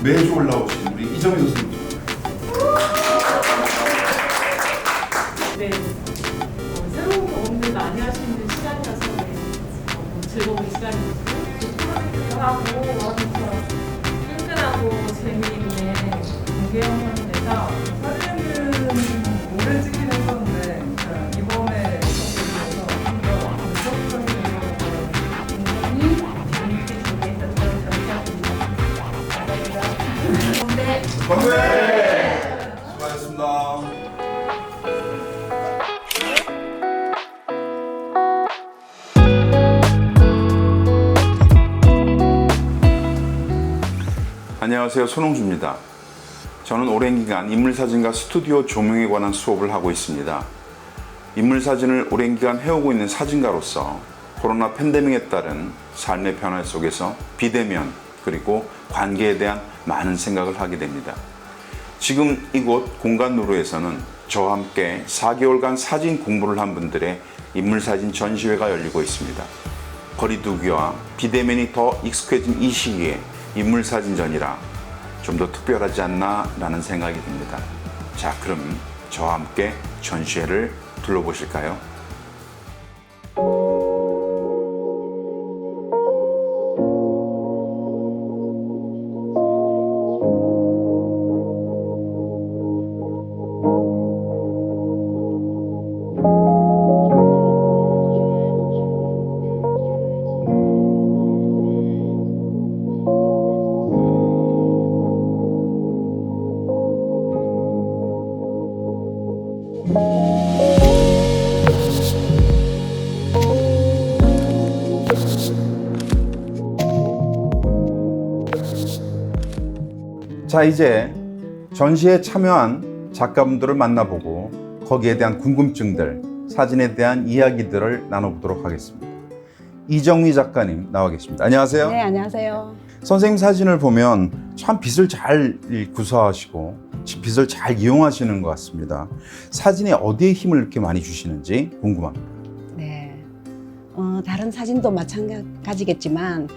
매주 올라오신 우리 이정희 교수님. 네, 새로운 경험들 많이 할 수 있는 시간이라서 너무 즐거운 시간이었고요. 하고 끈끈하고 재미있는 공개영상에서 사진은 오래 찍긴 했었는데 이번에 찍으면서 좀더 분석적인 굉장히 재미있게 준비했었던 영상입니다. 감사합니다. 네. 건배! 수고하셨습니다. 안녕하세요. 손홍주입니다. 저는 오랜 기간 인물사진과 스튜디오 조명에 관한 수업을 하고 있습니다. 인물사진을 오랜 기간 해오고 있는 사진가로서 코로나 팬데믹에 따른 삶의 변화 속에서 비대면 그리고 관계에 대한 많은 생각을 하게 됩니다. 지금 이곳 공간누르에서는 저와 함께 4개월간 사진 공부를 한 분들의 인물사진 전시회가 열리고 있습니다. 거리두기와 비대면이 더 익숙해진 이 시기에 인물사진전이라 좀 더 특별하지 않나 라는 생각이 듭니다. 자, 그럼 저와 함께 전시회를 둘러보실까요? 자, 이제 전시에 참여한 작가분들을 만나보고 거기에 대한 궁금증들, 사진에 대한 이야기들을 나눠보도록 하겠습니다. 이정희 작가님 나와 계십니다. 안녕하세요. 네, 안녕하세요. 선생님 사진을 보면 참 빛을 잘 구사하시고 빛을 잘 이용하시는 것 같습니다. 사진에 어디에 힘을 이렇게 많이 주시는지 궁금합니다. 네, 다른 사진도 마찬가지겠지만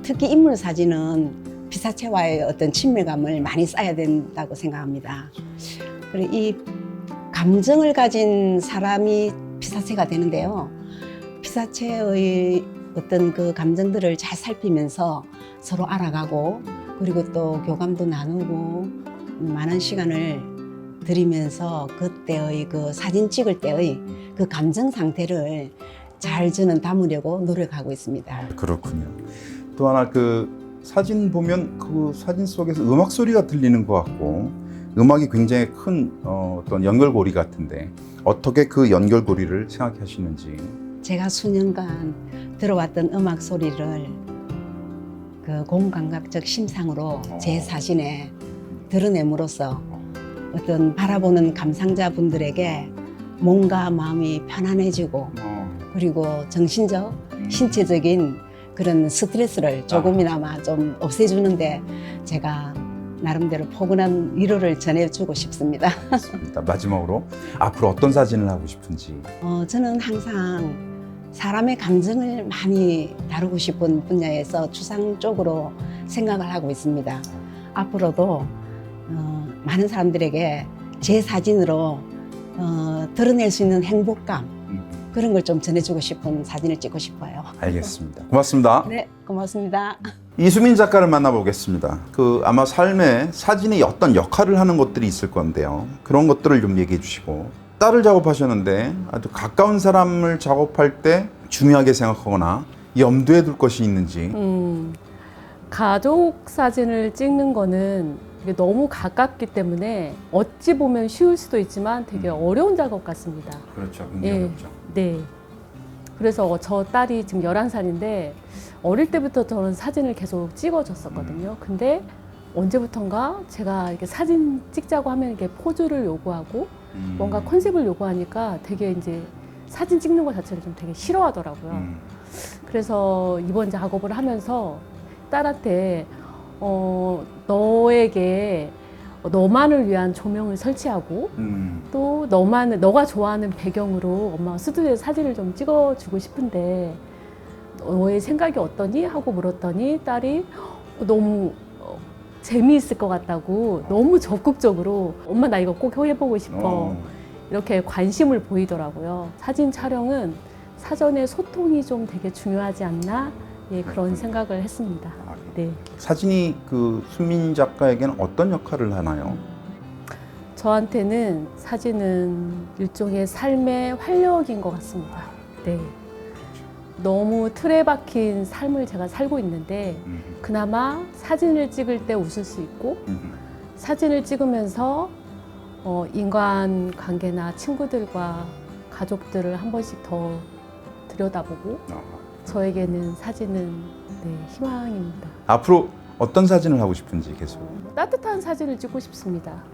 특히 인물 사진은 피사체와의 어떤 친밀감을 많이 쌓아야 된다고 생각합니다. 그리고 이 감정을 가진 사람이 피사체가 되는데요. 피사체의 어떤 그 감정들을 잘 살피면서 서로 알아가고 그리고 또 교감도 나누고 많은 시간을 들이면서 그때의 그 사진 찍을 때의 그 감정 상태를 잘 저는 담으려고 노력하고 있습니다. 그렇군요. 또 하나 사진 보면 그 사진 속에서 음악 소리가 들리는 것 같고 음악이 굉장히 큰 어떤 연결고리 같은데 어떻게 그 연결고리를 생각하시는지. 제가 수년간 들어왔던 음악 소리를 그 공감각적 심상으로 제 사진에 드러냄으로써 어떤 바라보는 감상자분들에게 몸과 마음이 편안해지고 그리고 정신적, 신체적인 그런 스트레스를 조금이나마 좀 없애주는데 제가 나름대로 포근한 위로를 전해주고 싶습니다. 마지막으로 앞으로 어떤 사진을 하고 싶은지. 저는 항상 사람의 감정을 많이 다루고 싶은 분야에서 추상적으로 생각을 하고 있습니다. 앞으로도 많은 사람들에게 제 사진으로 드러낼 수 있는 행복감 그런 걸 좀 전해주고 싶은 사진을 찍고 싶어요. 알겠습니다. 고맙습니다. 네, 고맙습니다. 이수민 작가를 만나보겠습니다. 아마 삶에 사진이 어떤 역할을 하는 것들이 있을 건데요. 그런 것들을 좀 얘기해 주시고. 딸을 작업하셨는데 아주 가까운 사람을 작업할 때 중요하게 생각하거나 염두에 둘 것이 있는지. 가족 사진을 찍는 거는 이게 너무 가깝기 때문에 어찌 보면 쉬울 수도 있지만 되게 어려운 작업 같습니다. 그렇죠. 굉장히 어렵죠. 네. 그래서 저 딸이 지금 11살인데 어릴 때부터 저는 사진을 계속 찍어줬었거든요. 근데 언제부턴가 제가 이렇게 사진 찍자고 하면 이렇게 포즈를 요구하고 뭔가 컨셉을 요구하니까 되게 이제 사진 찍는 것 자체를 좀 되게 싫어하더라고요. 그래서 이번 작업을 하면서 딸한테 너에게 너만을 위한 조명을 설치하고 또 너가 좋아하는 배경으로 엄마가 스튜디오에 사진을 좀 찍어주고 싶은데 너의 생각이 어떠니? 하고 물었더니 딸이 너무 재미있을 것 같다고 너무 적극적으로 엄마 나 이거 꼭 해보고 싶어 이렇게 관심을 보이더라고요. 사진 촬영은 사전에 소통이 좀 되게 중요하지 않나 예, 그런 생각을 했습니다. 네. 사진이 그 순민 작가에게는 어떤 역할을 하나요? 저한테는 사진은 일종의 삶의 활력인 것 같습니다. 네. 너무 틀에 박힌 삶을 제가 살고 있는데 그나마 사진을 찍을 때 웃을 수 있고 사진을 찍으면서 인간 관계나 친구들과 가족들을 한 번씩 더 들여다보고 저에게는 사진은 네, 희망입니다. 앞으로 어떤 사진을 하고 싶은지 계속. 따뜻한 사진을 찍고 싶습니다.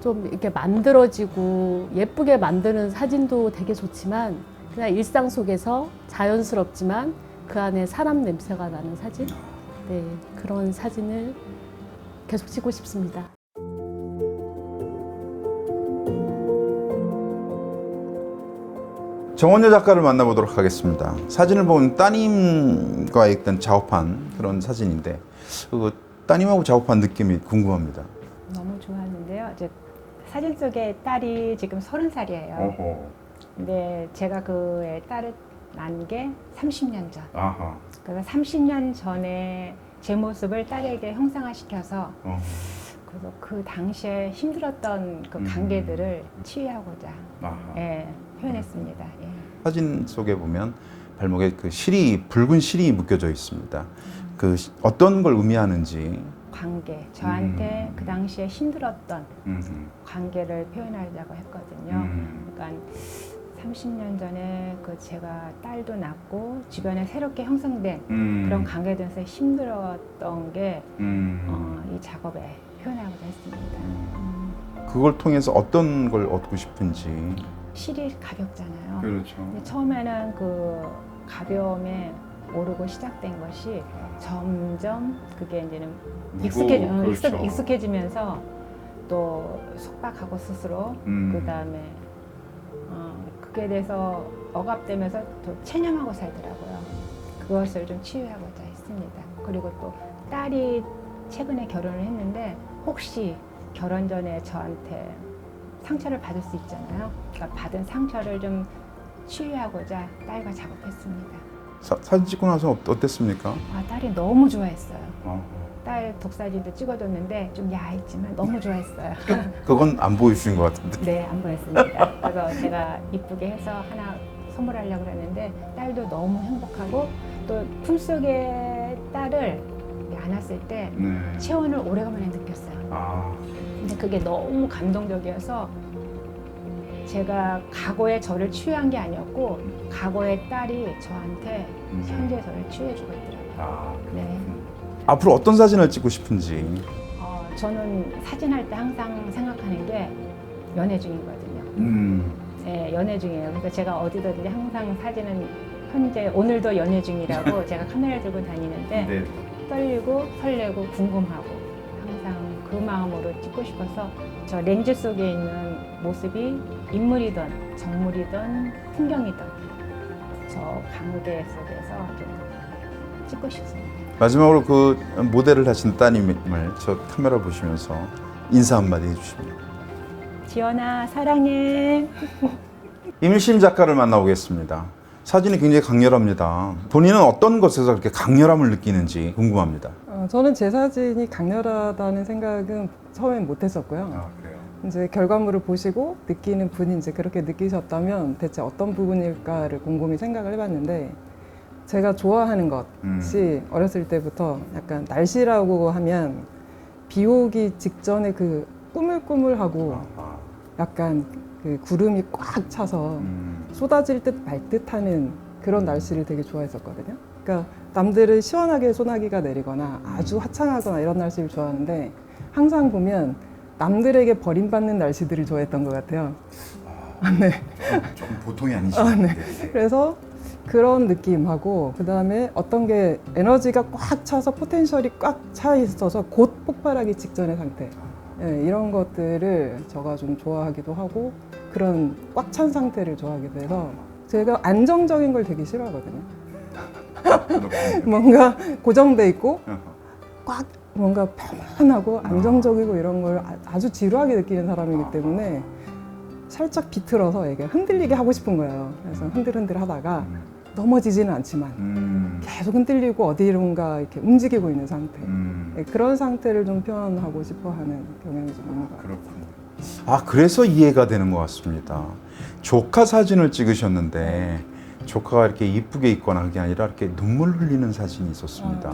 좀 이렇게 만들어지고 예쁘게 만드는 사진도 되게 좋지만 그냥 일상 속에서 자연스럽지만 그 안에 사람 냄새가 나는 사진? 네, 그런 사진을 계속 찍고 싶습니다. 정원여 작가를 만나보도록 하겠습니다. 사진을 보면 따님과 일단 작업한 그런 사진인데 그 따님하고 작업한 느낌이 궁금합니다. 너무 좋았는데요. 이제 사진 속에 딸이 지금 30살이에요. 근데 제가 그 애 딸을 낳은 게 30년 전. 아하. 그래서 30년 전에 제 모습을 딸에게 형상화시켜서 그래서 그 당시에 힘들었던 그 관계들을 치유하고자 예, 표현했습니다. 예. 사진 속에 보면 발목에 그 실이 붉은 실이 묶여져 있습니다. 그 어떤 걸 의미하는지. 관계, 저한테 그 당시에 힘들었던 관계를 표현하려고 했거든요. 그러니까 30년 전에 그 제가 딸도 낳고 주변에 새롭게 형성된 그런 관계들에서 힘들었던 게 이 작업에 표현하고자 했습니다. 그걸 통해서 어떤 걸 얻고 싶은지. 실이 가볍잖아요. 그렇죠. 근데 처음에는 그 가벼움에 오르고 시작된 것이 점점 그게 이제는 익숙해지면서 또 속박하고 스스로 그 다음에 그게 돼서 억압되면서 또 체념하고 살더라고요. 그것을 좀 치유하고자 했습니다. 그리고 또 딸이 최근에 결혼을 했는데 혹시 결혼 전에 저한테 상처를 받을 수 있잖아요. 그러니까 받은 상처를 좀 치유하고자 딸과 작업했습니다. 사진 찍고 나서 어땠습니까? 아, 딸이 너무 좋아했어요. 딸 독사진도 찍어줬는데 좀 야했지만 너무 좋아했어요. 그건 안 보여주신 것 같은데. 네, 안 보였습니다. 그래서 제가 이쁘게 해서 하나 선물하려고 그랬는데 딸도 너무 행복하고 또 품속에 딸을 안았을 때 체온을 오래간만에 느꼈어요. 근데 그게 너무 감동적이어서 제가 과거의 저를 치유한 게 아니었고 과거의 딸이 저한테 현재 저를 치유해주고 있더라고요. 네. 앞으로 어떤 사진을 찍고 싶은지. 저는 사진할 때 항상 생각하는 게 연애 중이거든요. 네, 연애 중이에요. 그래서 제가 어디든지 항상 사진은 현재 오늘도 연애 중이라고 제가 카메라 들고 다니는데 네. 떨리고 설레고 궁금하고 항상 그 마음으로 찍고 싶어서 저 렌즈 속에 있는 모습이 인물이든 정물이든 풍경이든 저 관계 속에서 좀 찍고 싶습니다. 마지막으로 그 모델을 하신 따님을 저 카메라 보시면서 인사 한마디 해주십니다. 지연아 사랑해. 임일심 작가를 만나보겠습니다. 사진이 굉장히 강렬합니다. 본인은 어떤 것에서 그렇게 강렬함을 느끼는지 궁금합니다. 저는 제 사진이 강렬하다는 생각은 처음엔 못했었고요. 그래요? 이제 결과물을 보시고 느끼는 분이 이제 그렇게 느끼셨다면 대체 어떤 부분일까를 곰곰이 생각을 해봤는데 제가 좋아하는 것이 어렸을 때부터 약간 날씨라고 하면 비 오기 직전에 그 꾸물꾸물하고 약간 그 구름이 꽉 차서 쏟아질 듯 말 듯하는 그런 날씨를 되게 좋아했었거든요. 그러니까 남들은 시원하게 소나기가 내리거나 아주 화창하거나 이런 날씨를 좋아하는데 항상 보면 남들에게 버림받는 날씨들을 좋아했던 것 같아요. 네. 조금 보통이 아니시죠? 네. 그래서 그런 느낌하고 그다음에 어떤 게 에너지가 꽉 차서 포텐셜이 꽉 차 있어서 곧 폭발하기 직전의 상태. 네, 이런 것들을 제가 좀 좋아하기도 하고 그런 꽉 찬 상태를 좋아하기도 해서 제가 안정적인 걸 되게 싫어하거든요. 뭔가 고정돼 있고 꽉 뭔가 편안하고 안정적이고 이런 걸 아주 지루하게 느끼는 사람이기 때문에 살짝 비틀어서 이게 흔들리게 하고 싶은 거예요. 그래서 흔들흔들 하다가 넘어지지는 않지만 계속 흔들리고 어디론가 이렇게 움직이고 있는 상태. 그런 상태를 좀 표현하고 싶어 하는 경향이 좀 있는 것 같아요. 그렇군요. 아, 그래서 이해가 되는 것 같습니다. 조카 사진을 찍으셨는데 조카가 이렇게 이쁘게 있거나 그게 아니라 이렇게 눈물 흘리는 사진이 있었습니다.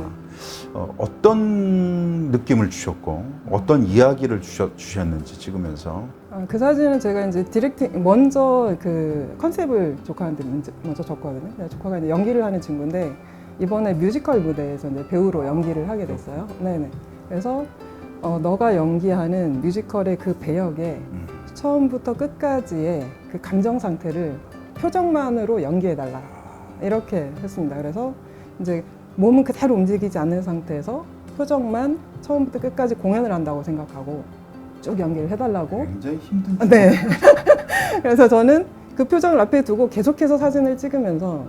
어떤 느낌을 주셨고 어떤 이야기를 주셨는지 찍으면서. 그 사진은 제가 이제 디렉팅 먼저 그 컨셉을 조카한테 먼저 줬거든요. 조카가 이제 연기를 하는 친구인데 이번에 뮤지컬 무대에서 이제 배우로 연기를 하게 됐어요. 네네. 그래서 너가 연기하는 뮤지컬의 그 배역에 처음부터 끝까지의 그 감정 상태를 표정만으로 연기해달라 이렇게 했습니다. 그래서 이제 몸은 그대로 움직이지 않는 상태에서 표정만 처음부터 끝까지 공연을 한다고 생각하고 쭉 연기를 해달라고. 굉장히 힘든. 네. 그래서 저는 그 표정을 앞에 두고 계속해서 사진을 찍으면서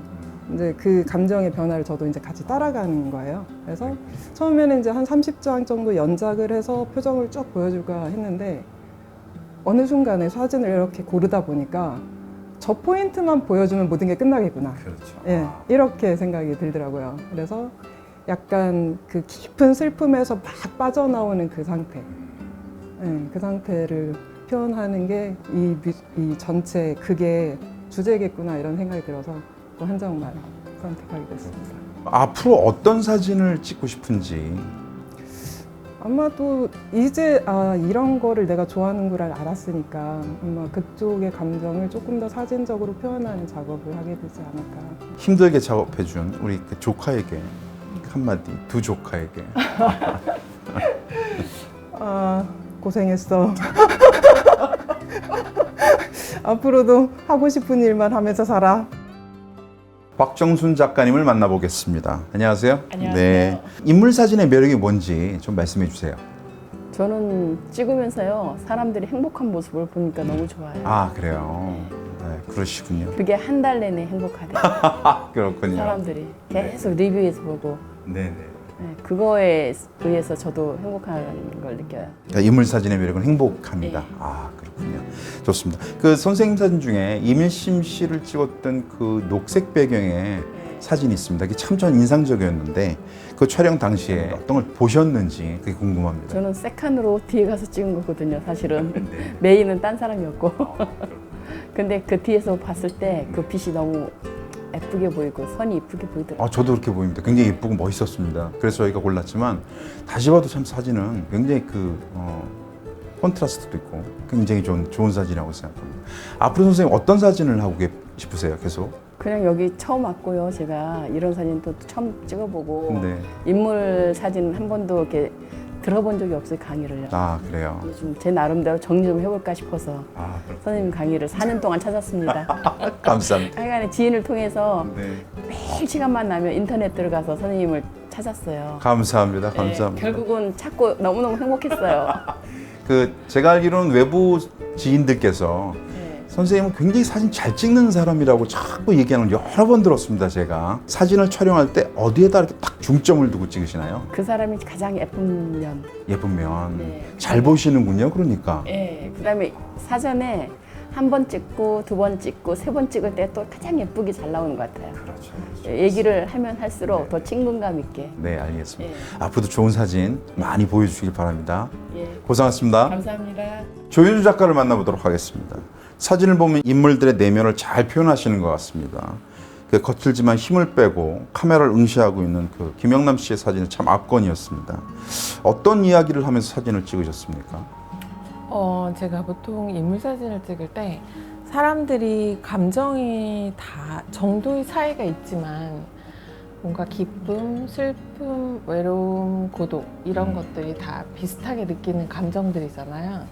이제 그 감정의 변화를 저도 이제 같이 따라가는 거예요. 그래서 처음에는 이제 한 30장 정도 연작을 해서 표정을 쭉 보여줄까 했는데 어느 순간에 사진을 이렇게 고르다 보니까 저 포인트만 보여주면 모든 게 끝나겠구나. 그렇죠. 예, 이렇게 생각이 들더라고요. 그래서 약간 그 깊은 슬픔에서 막 빠져나오는 그 상태. 예, 그 상태를 표현하는 게 이 전체 그게 주제겠구나 이런 생각이 들어서 그 한 장만 선택하게 됐습니다. 앞으로 어떤 사진을 찍고 싶은지. 아마도 이제 이런 거를 내가 좋아하는구나 알았으니까 아마 그쪽의 감정을 조금 더 사진적으로 표현하는 작업을 하게 되지 않을까. 힘들게 작업해준 우리 그 조카에게 한마디, 두 조카에게. 고생했어. 앞으로도 하고 싶은 일만 하면서 살아. 박정순 작가님을 만나보겠습니다. 안녕하세요. 안녕하세요. 네. 인물 사진의 매력이 뭔지 좀 말씀해 주세요. 저는 찍으면서요 사람들이 행복한 모습을 보니까 너무 좋아요. 아, 그래요. 네, 그러시군요. 그게 한 달 내내 행복하대요. 그렇군요. 사람들이 계속 리뷰에서 보고 네네. 네, 그거에 의해서 저도 행복한 걸 느껴요. 그러니까 인물 사진의 매력은 행복합니다. 네. 아, 그렇군요. 좋습니다. 그 선생님 사진 중에 이밀심 씨를 찍었던 그 녹색 배경의 사진이 있습니다. 그게 참 전 인상적이었는데 그 촬영 당시에 어떤 걸 보셨는지 그게 궁금합니다. 저는 세칸으로 뒤에 가서 찍은 거거든요. 사실은 메인은 딴 사람이었고 근데 그 뒤에서 봤을 때 그 빛이 너무 예쁘게 보이고 선이 예쁘게 보이더라고요. 아, 저도 그렇게 보입니다. 굉장히 예쁘고 멋있었습니다. 그래서 저희가 골랐지만 다시 봐도 참 사진은 굉장히 콘트라스트도 있고 굉장히 좋은 사진이라고 생각합니다. 앞으로 선생님 어떤 사진을 하고 싶으세요? 계속? 그냥 여기 처음 왔고요. 제가 이런 사진도 처음 찍어보고 네. 인물 사진 한 번도 이렇게 들어본 적이 없어요. 강의를요. 아, 그래요. 요즘 제 나름대로 정리 좀 해볼까 싶어서 아, 그렇군요. 선생님 강의를 4년 동안 찾았습니다. 감사합니다. 하여간에 지인을 통해서 네. 매일 시간만 나면 인터넷 들어가서 선생님을 찾았어요. 감사합니다. 네, 감사합니다. 결국은 찾고 너무너무 행복했어요. 제가 알기로는 외부 지인들께서 네. 선생님은 굉장히 사진 잘 찍는 사람이라고 자꾸 얘기하는 걸 여러 번 들었습니다. 제가 사진을 촬영할 때 어디에다 이렇게 딱 중점을 두고 찍으시나요? 그 사람이 가장 예쁜 면. 예쁘면 네. 잘 보시는군요. 그러니까. 네. 그다음에 사전에 한 번 찍고 두 번 찍고 세 번 찍을 때 또 가장 예쁘게 잘 나오는 것 같아요. 그렇죠. 얘기를 하면 할수록 더 친근감 있게. 네, 알겠습니다. 예. 앞으로도 좋은 사진 많이 보여주시길 바랍니다. 예. 고생하셨습니다. 감사합니다. 조윤주 작가를 만나보도록 하겠습니다. 사진을 보면 인물들의 내면을 잘 표현하시는 것 같습니다. 그 거칠지만 힘을 빼고 카메라를 응시하고 있는 그 김영남 씨의 사진은 참 압권이었습니다. 어떤 이야기를 하면서 사진을 찍으셨습니까? 제가 보통 인물 사진을 찍을 때 사람들이 감정이 다 정도의 차이가 있지만 뭔가 기쁨, 슬픔, 외로움, 고독 이런 것들이 다 비슷하게 느끼는 감정들이잖아요.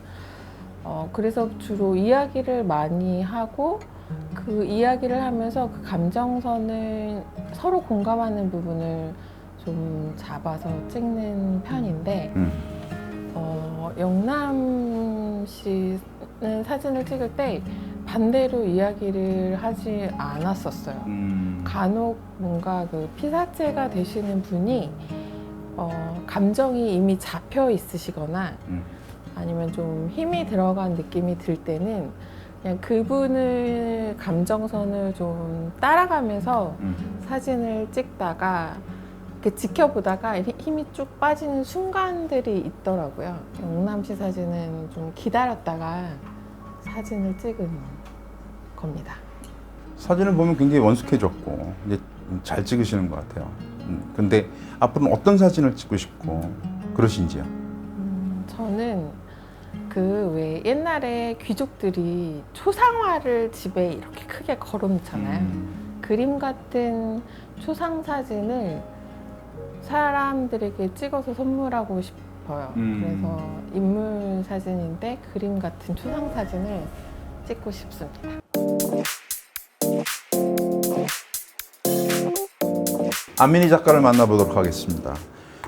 그래서 주로 이야기를 많이 하고 그 이야기를 하면서 그 감정선을 서로 공감하는 부분을 좀 잡아서 찍는 편인데 영남 씨는 사진을 찍을 때 반대로 이야기를 하지 않았었어요. 간혹 뭔가 그 피사체가 되시는 분이 감정이 이미 잡혀 있으시거나 아니면 좀 힘이 들어간 느낌이 들 때는 그냥 그분을 감정선을 좀 따라가면서 사진을 찍다가 이렇게 지켜보다가 힘이 쭉 빠지는 순간들이 있더라고요. 영남씨 사진은 좀 기다렸다가 사진을 찍은 겁니다. 사진을 보면 굉장히 원숙해졌고 이제 잘 찍으시는 것 같아요. 근데 앞으로는 어떤 사진을 찍고 싶고 그러신지요? 저는 그 왜 옛날에 귀족들이 초상화를 집에 이렇게 크게 걸어놓잖아요. 그림 같은 초상 사진을 사람들에게 찍어서 선물하고 싶어요. 그래서 인물 사진인데 그림 같은 초상 사진을 찍고 싶습니다. 안민희 작가를 만나보도록 하겠습니다.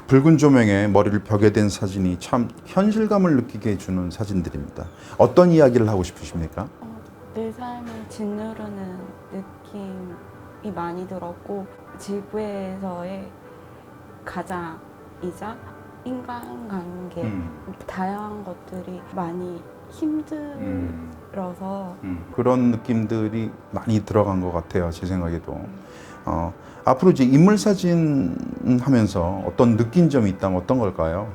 붉은 조명에 머리를 벽에 댄 사진이 참 현실감을 느끼게 해주는 사진들입니다. 어떤 이야기를 하고 싶으십니까? 내 삶을 짓누르는 느낌이 많이 들었고 지구에서의 가장이자 인간관계 다양한 것들이 많이 힘들어서 그런 느낌들이 많이 들어간 것 같아요. 제 생각에도. 앞으로 이제 인물 사진 하면서 어떤 느낀 점이 있다면 어떤 걸까요?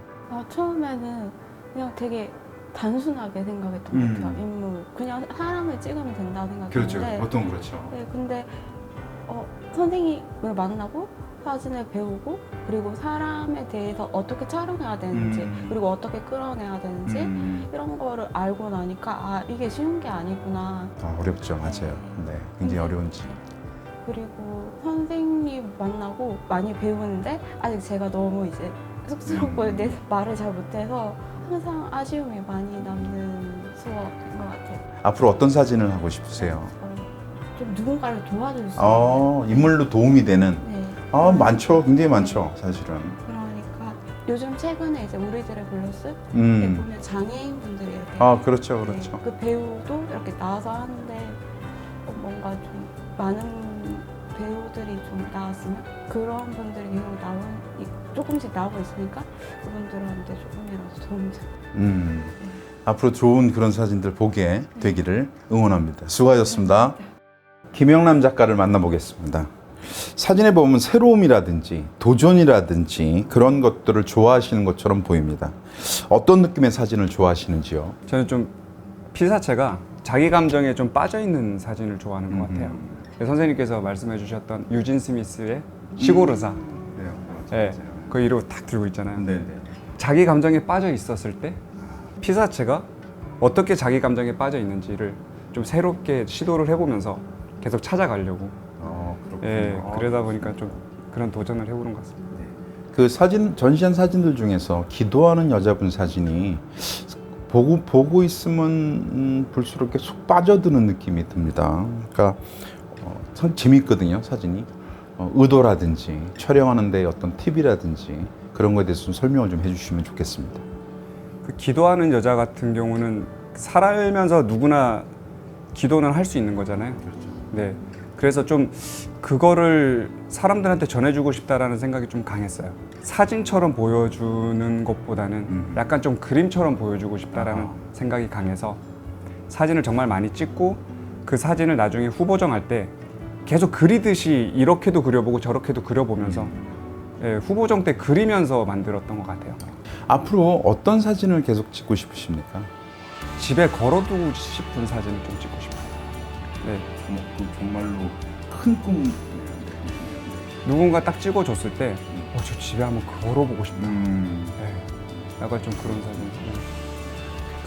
처음에는 그냥 되게 단순하게 생각했던 것 같아요. 인물 그냥 사람을 찍으면 된다 생각했는데 보통 그렇죠. 네, 근데 선생님을 만나고 사진을 배우고 그리고 사람에 대해서 어떻게 촬영해야 되는지 그리고 어떻게 끌어내야 되는지 이런 거를 알고 나니까 이게 쉬운 게 아니구나. 어렵죠, 맞아요. 네, 굉장히 어려운지. 그리고 선생님 만나고 많이 배우는데 아직 제가 너무 이제 쑥스럽고 내 말을 잘 못해서 항상 아쉬움이 많이 남는 수업인 것 같아요. 앞으로 어떤 사진을 하고 싶으세요? 좀 누군가를 도와줄 수 있는. 인물로 도움이 되는. 네. 많죠. 굉장히 많죠, 사실은. 그러니까 요즘 최근에 이제 우리들의 블루스 보면 장애인분들이 이렇게 그렇죠, 그렇죠. 그 배우도 이렇게 나와서 하는데 뭔가 좀 많은 배우들이 좀 나왔으면 그런 분들이 계속 조금씩 나오고 있으니까 그분들한테 조금이라도 도움이 좀. 앞으로 좋은 그런 사진들 보게 되기를 응원합니다. 수고하셨습니다. 김영남 작가를 만나보겠습니다. 사진에 보면 새로움이라든지 도전이라든지 그런 것들을 좋아하시는 것처럼 보입니다. 어떤 느낌의 사진을 좋아하시는지요? 저는 좀 피사체가 자기 감정에 좀 빠져있는 사진을 좋아하는 것 같아요. 선생님께서 말씀해 주셨던 유진 스미스의 시골 의사, 그 이로 딱 들고 있잖아요. 자기 감정에 빠져 있었을 때 피사체가 어떻게 자기 감정에 빠져 있는지를 좀 새롭게 시도를 해보면서 계속 찾아가려고. 그러다 보니까 좀 그런 도전을 해보는 것 같습니다. 그 사진 전시한 사진들 중에서 기도하는 여자분 사진이 보고 있으면 볼수록 이렇게 속 빠져드는 느낌이 듭니다. 그러니까 참 재밌거든요, 사진이. 의도라든지 촬영하는데 어떤 팁이라든지 그런 거에 대해서 좀 설명을 좀 해주시면 좋겠습니다. 그 기도하는 여자 같은 경우는 살아면서 누구나 기도는 할 수 있는 거잖아요. 네. 그래서 좀 그거를 사람들한테 전해주고 싶다라는 생각이 좀 강했어요. 사진처럼 보여주는 것보다는 약간 좀 그림처럼 보여주고 싶다라는 생각이 강해서 사진을 정말 많이 찍고 그 사진을 나중에 후보정할 때 계속 그리듯이 이렇게도 그려보고 저렇게도 그려보면서 후보정 때 그리면서 만들었던 것 같아요. 앞으로 어떤 사진을 계속 찍고 싶으십니까? 집에 걸어두고 싶은 사진을 좀 찍고 싶어요. 네. 정말로 큰 꿈. 누군가 딱 찍어줬을 때, 저 집에 한번 걸어보고 싶다. 네. 약간 좀 그런 사진.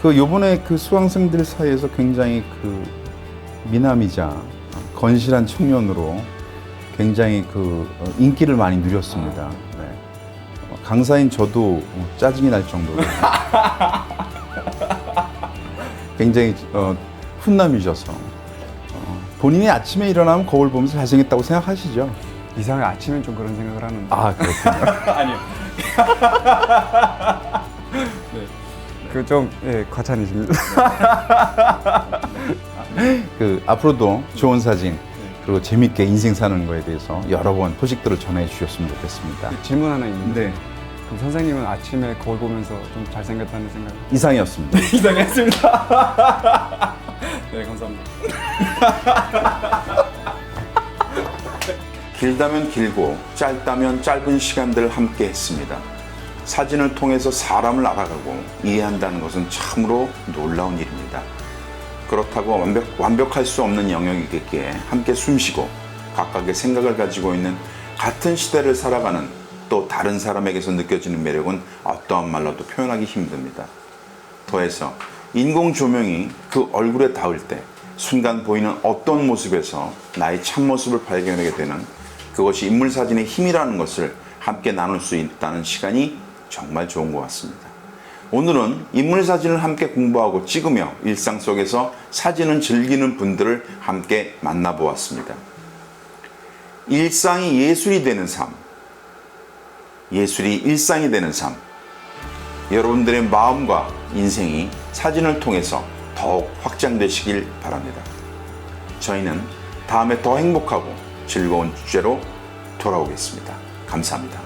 그 요번에 그 수강생들 사이에서 굉장히 그 미남이자 건실한 청년으로 굉장히 그 인기를 많이 누렸습니다. 네. 강사인 저도 짜증이 날 정도로 굉장히 훈남이셔서 본인이 아침에 일어나면 거울 보면서 잘생겼다고 생각하시죠? 이상하게 아침엔 좀 그런 생각을 하는데. 그렇군요. 아니요. 네. 그 좀 과찬이십니다. 그 앞으로도 좋은 사진 그리고 재밌게 인생 사는 거에 대해서 여러 번 소식들을 전해 주셨으면 좋겠습니다. 질문 하나 있는데 그럼 선생님은 아침에 거울 보면서 좀 잘생겼다는 생각? 이상이었습니다. 이상했습니다. 네, 감사합니다. 길다면 길고 짧다면 짧은 시간들을 함께 했습니다. 사진을 통해서 사람을 알아가고 이해한다는 것은 참으로 놀라운 일입니다. 그렇다고 완벽할 수 없는 영역이기에 함께 숨쉬고 각각의 생각을 가지고 있는 같은 시대를 살아가는 또 다른 사람에게서 느껴지는 매력은 어떠한 말로도 표현하기 힘듭니다. 더해서 인공 조명이 그 얼굴에 닿을 때 순간 보이는 어떤 모습에서 나의 참모습을 발견하게 되는 그것이 인물사진의 힘이라는 것을 함께 나눌 수 있다는 시간이 정말 좋은 것 같습니다. 오늘은 인물사진을 함께 공부하고 찍으며 일상 속에서 사진을 즐기는 분들을 함께 만나보았습니다. 일상이 예술이 되는 삶, 예술이 일상이 되는 삶, 여러분들의 마음과 인생이 사진을 통해서 더욱 확장되시길 바랍니다. 저희는 다음에 더 행복하고 즐거운 주제로 돌아오겠습니다. 감사합니다.